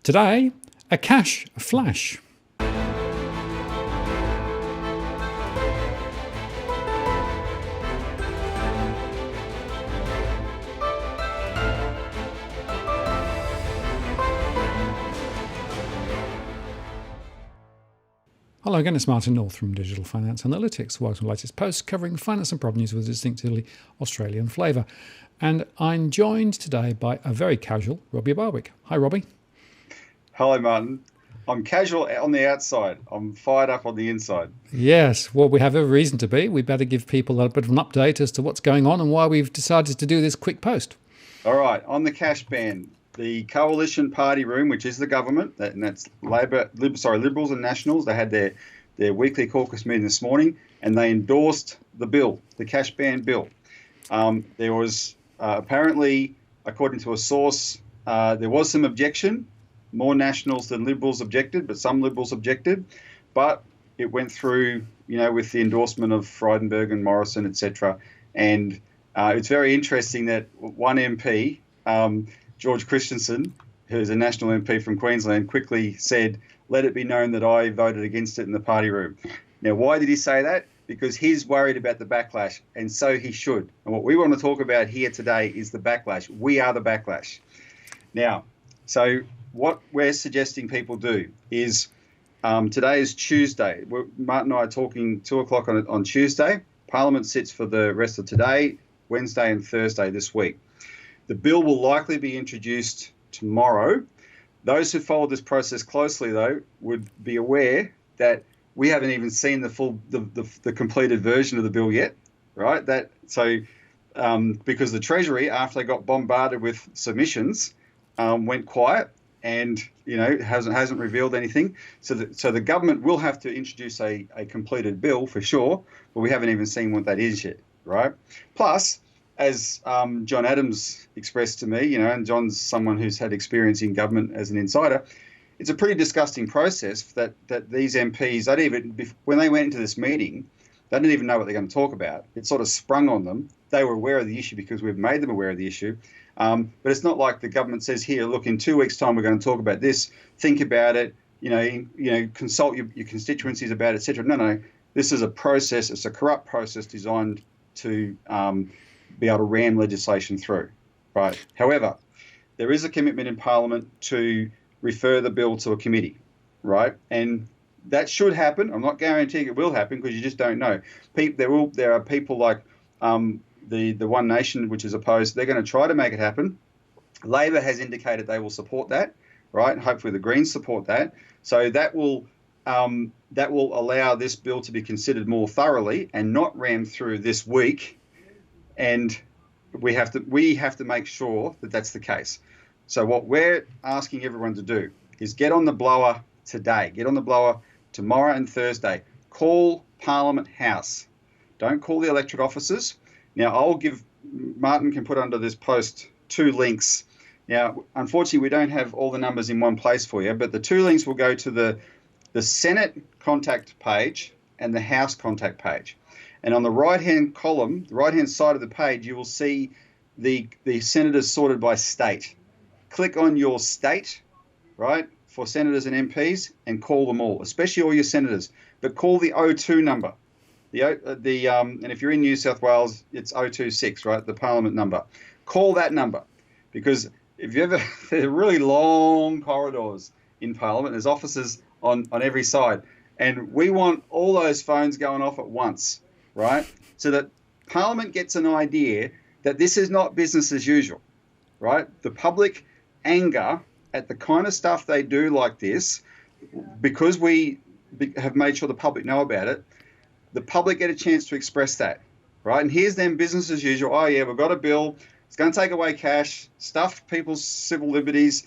Today, a cash flash. Hello again, it's Martin North from Digital Finance Analytics, welcome to the latest post covering finance and property news with a distinctively Australian flavour. And I'm joined today by a very casual Robbie Barwick. Hi, Robbie. Hello, Martin. I'm casual on the outside. I'm fired up on the inside. Yes, well, we have every reason to be. We better give people a bit of an update as to what's going on and why we've decided to do this quick post. All right, on the cash ban, the Coalition Party Room, which is the government, and that's Liberals and Nationals, they had their weekly caucus meeting this morning, and they endorsed the bill, the cash ban bill. There was apparently, according to a source, there was some objection. More Nationals than Liberals objected, but some Liberals objected. But it went through, with the endorsement of Frydenberg and Morrison, etc. And it's very interesting that one MP, George Christensen, who's a National MP from Queensland, quickly said, "Let it be known that I voted against it in the party room." Now, why did he say that? Because he's worried about the backlash, and so he should. And what we want to talk about here today is the backlash. We are the backlash. Now, so what we're suggesting people do is, today is Tuesday. Martin and I are talking 2 o'clock on Tuesday. Parliament sits for the rest of today, Wednesday and Thursday this week. The bill will likely be introduced tomorrow. Those who followed this process closely, though, would be aware that we haven't even seen the completed version of the bill yet, right? Because the Treasury, after they got bombarded with submissions, went quiet and hasn't revealed anything. So the government will have to introduce a completed bill for sure, but we haven't even seen what that is yet, right? Plus, as John Adams expressed to me, and John's someone who's had experience in government as an insider, it's a pretty disgusting process that these MPs, when they went into this meeting, they didn't even know what they're going to talk about. It sort of sprung on them. They were aware of the issue because we've made them aware of the issue. But it's not like the government says, here, look, in 2 weeks' time, we're going to talk about this. Think about it. Consult your constituencies about it, etc. No. This is a process. It's a corrupt process designed to be able to ram legislation through, right? However, there is a commitment in Parliament to refer the bill to a committee, right? And that should happen. I'm not guaranteeing it will happen because you just don't know. There are people like the One Nation, which is opposed. They're going to try to make it happen. Labor has indicated they will support that, right? Hopefully the Greens support that. So that will allow this bill to be considered more thoroughly and not rammed through this week. And we have to make sure that that's the case. So what we're asking everyone to do is get on the blower today. Get on the blower tomorrow and Thursday. Call Parliament House. Don't call the electorate offices. Now, Martin can put under this post 2 links. Now, unfortunately, we don't have all the numbers in one place for you, but the 2 links will go to the Senate contact page and the House contact page. And on the right-hand column, the right-hand side of the page, you will see the senators sorted by state. Click on your state, right, for senators and MPs and call them all, especially all your senators. But call the 02 number. And if you're in New South Wales, it's 026, right, the Parliament number. Call that number because there are really long corridors in Parliament. There's offices on every side. And we want all those phones going off at once, right? So that Parliament gets an idea that this is not business as usual, right? The public anger at the kind of stuff they do like this, because we have made sure the public know about it, the public get a chance to express that, right? And here's them business as usual. Oh, yeah, we've got a bill. It's going to take away cash, stuff people's civil liberties,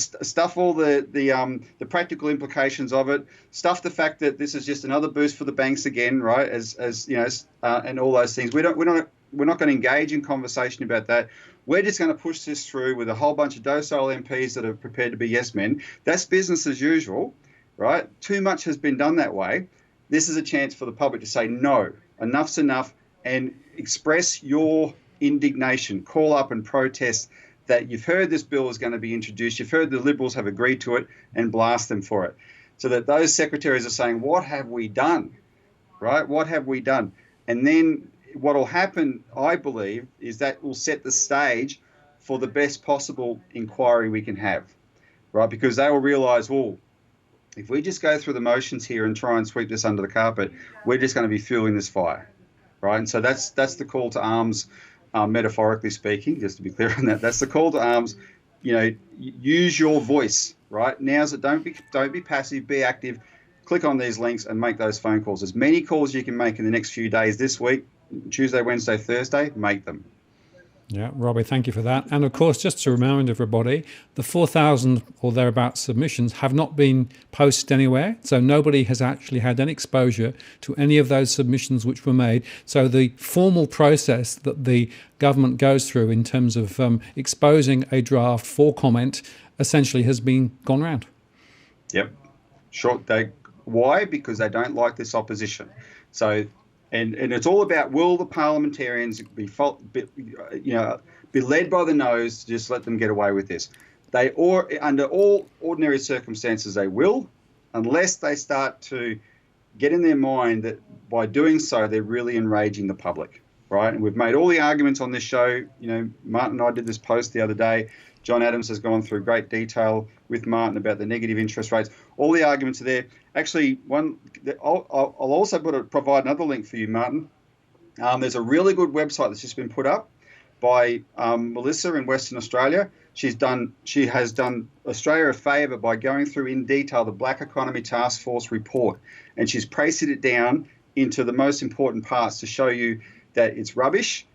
stuff all the practical implications of it, stuff the fact that this is just another boost for the banks again, right? And all those things. We're not going to engage in conversation about that. We're just going to push this through with a whole bunch of docile MPs that are prepared to be yes men. That's business as usual, right? Too much has been done that way. This is a chance for the public to say no, enough's enough, and express your indignation. Call up and protest that you've heard this bill is going to be introduced, you've heard the Liberals have agreed to it, and blast them for it. So that those secretaries are saying, what have we done, right? What have we done? And then what will happen, I believe, is that will set the stage for the best possible inquiry we can have, right? Because they will realise, well, if we just go through the motions here and try and sweep this under the carpet, we're just going to be fueling this fire, right? And so that's the call to arms, metaphorically speaking, just to be clear on that. That's the call to arms. You know, use your voice, right? Now's it. Don't be passive. Be active. Click on these links and make those phone calls. As many calls you can make in the next few days this week, Tuesday, Wednesday, Thursday, make them. Yeah, Robbie, thank you for that. And of course, just to remind everybody, the 4,000 or thereabouts submissions have not been posted anywhere. So nobody has actually had any exposure to any of those submissions which were made. So the formal process that the government goes through in terms of exposing a draft for comment essentially has been gone round. Yep. Sure. Why? Because they don't like this opposition. So, and it's all about, will the parliamentarians be led by the nose to just let them get away with this? Under all ordinary circumstances, they will, unless they start to get in their mind that by doing so, they're really enraging the public, right? And we've made all the arguments on this show. You know, Martin and I did this post the other day. John Adams has gone through great detail with Martin about the negative interest rates. All the arguments are there. Actually, I'll also provide another link for you, Martin. There's a really good website that's just been put up by Melissa in Western Australia. She has done Australia a favour by going through in detail the Black Economy Task Force report, and she's pasted it down into the most important parts to show you that it's rubbish.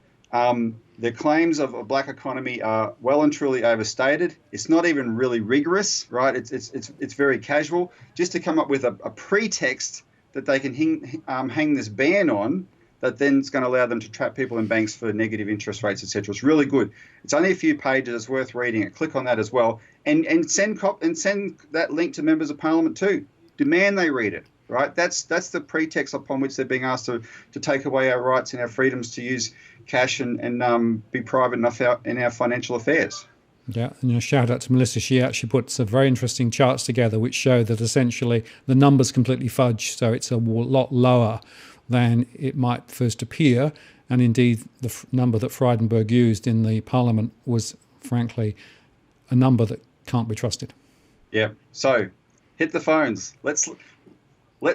The claims of a black economy are well and truly overstated. It's not even really rigorous, right? It's very casual, just to come up with a pretext that they can hang this ban on, that then is going to allow them to trap people in banks for negative interest rates, etc. It's really good. It's only a few pages. It's worth reading it. Click on that as well, and send that link to members of Parliament too. Demand they read it. Right, that's the pretext upon which they're being asked to take away our rights and our freedoms to use cash and be private enough in our financial affairs. Yeah, and shout out to Melissa. She actually puts some very interesting charts together which show that essentially the numbers completely fudge, so it's a lot lower than it might first appear. And indeed, the number that Frydenberg used in the Parliament was, frankly, a number that can't be trusted. Yeah. So, hit the phones. Let's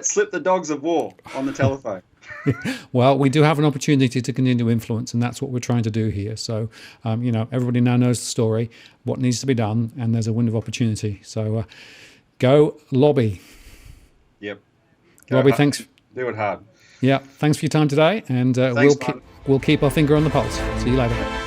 slip the dogs of war on the telephone. Well, we do have an opportunity to continue to influence, and that's what we're trying to do here. So, everybody now knows the story, what needs to be done, and there's a window of opportunity. So, go lobby. Yep. Robbie, thanks. Do it hard. Yeah, thanks for your time today, and we'll keep our finger on the pulse. See you later.